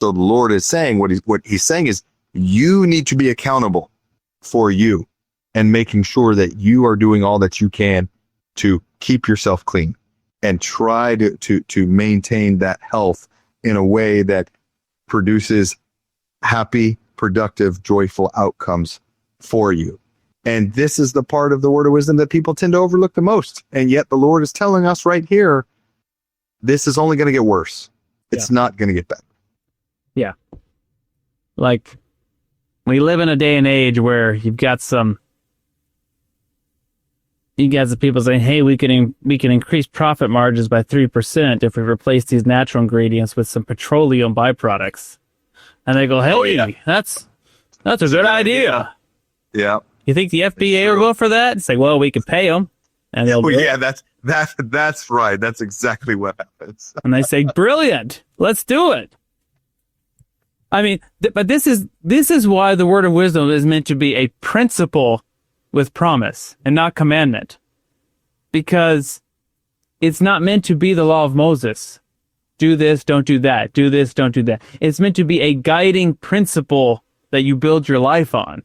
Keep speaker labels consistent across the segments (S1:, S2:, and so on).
S1: So the Lord is saying, what he's saying is, you need to be accountable for you and making sure that you are doing all that you can to keep yourself clean and try to maintain that health in a way that produces happy, productive, joyful outcomes for you. And this is the part of the word of wisdom that people tend to overlook the most. And yet the Lord is telling us right here, this is only going to get worse. It's not going to get better. Yeah.
S2: Like, we live in a day and age where you've got some people saying, hey, we can increase profit margins by 3% if we replace these natural ingredients with some petroleum byproducts. And they go, hey, that's a good idea.
S1: Yeah.
S2: You think the FBA will go for that? It's like, well, we could pay them. And they'll
S1: that's right. That's exactly what happens.
S2: And they say, brilliant, let's do it. I mean, but this is why the word of wisdom is meant to be a principle with promise and not commandment. Because it's not meant to be the law of Moses. Do this, don't do that. Do this, don't do that. It's meant to be a guiding principle that you build your life on.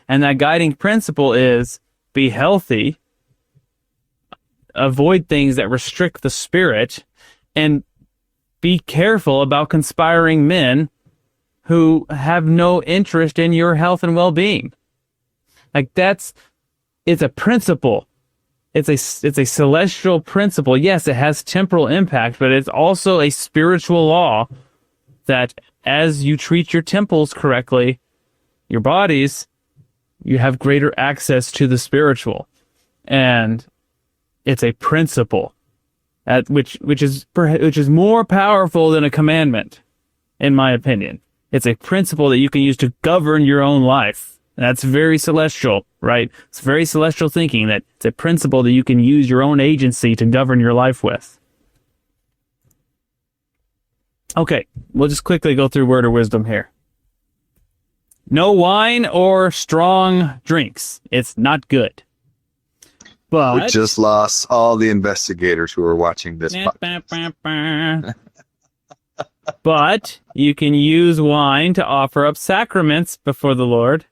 S2: And that guiding principle is be healthy, avoid things that restrict the spirit, and be careful about conspiring men who have no interest in your health and well-being. Like it's a principle. It's a celestial principle. Yes, it has temporal impact, but it's also a spiritual law that as you treat your temples correctly, your bodies, you have greater access to the spiritual. And it's a principle which is more powerful than a commandment, in my opinion. It's a principle that you can use to govern your own life. That's very celestial, right? It's very celestial thinking that it's a principle that you can use your own agency to govern your life with. Okay, we'll just quickly go through word of wisdom here. No wine or strong drinks. It's not good. But
S1: we just lost all the investigators who are watching this podcast.
S2: But you can use wine to offer up sacraments before the Lord,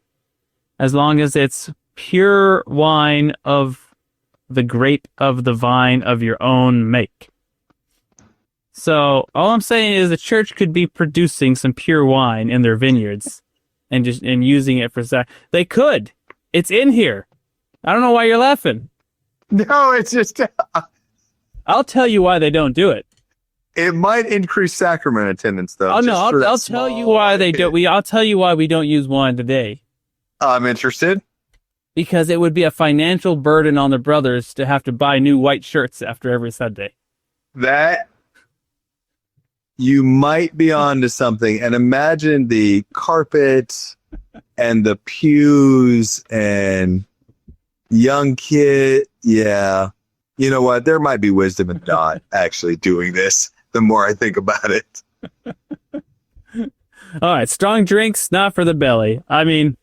S2: as long as it's pure wine of the grape of the vine of your own make. So all I'm saying is the church could be producing some pure wine in their vineyards and using it for they could. It's in here. I don't know why you're laughing.
S1: No, it's just
S2: I'll tell you why they don't do it.
S1: It might increase sacrament attendance, though.
S2: Oh no, I'll tell you why they don't. I'll tell you why we don't use wine today.
S1: I'm interested.
S2: Because it would be a financial burden on the brothers to have to buy new white shirts after every Sunday.
S1: That you might be onto something. And imagine the carpet and the pews and young kid. Yeah. You know what? There might be wisdom in not actually doing this the more I think about it.
S2: All right. Strong drinks, not for the belly. I mean,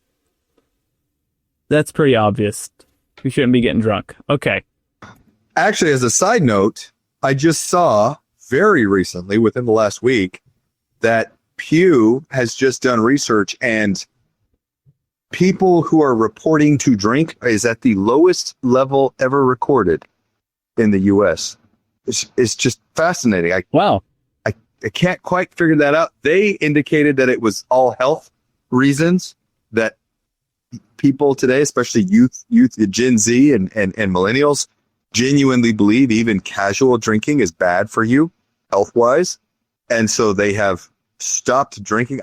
S2: that's pretty obvious. We shouldn't be getting drunk. Okay.
S1: Actually, as a side note, I just saw very recently, within the last week, that Pew has just done research, and people who are reporting to drink is at the lowest level ever recorded in the U.S. It's just fascinating. I can't quite figure that out. They indicated that it was all health reasons that people today, especially youth, Gen Z and millennials, genuinely believe even casual drinking is bad for you health-wise. And so they have stopped drinking.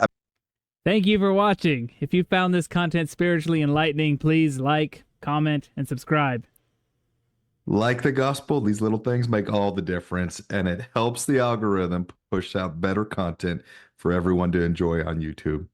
S2: Thank you for watching. If you found this content spiritually enlightening, please like, comment, and subscribe.
S3: Like the gospel, these little things make all the difference, and it helps the algorithm push out better content for everyone to enjoy on YouTube.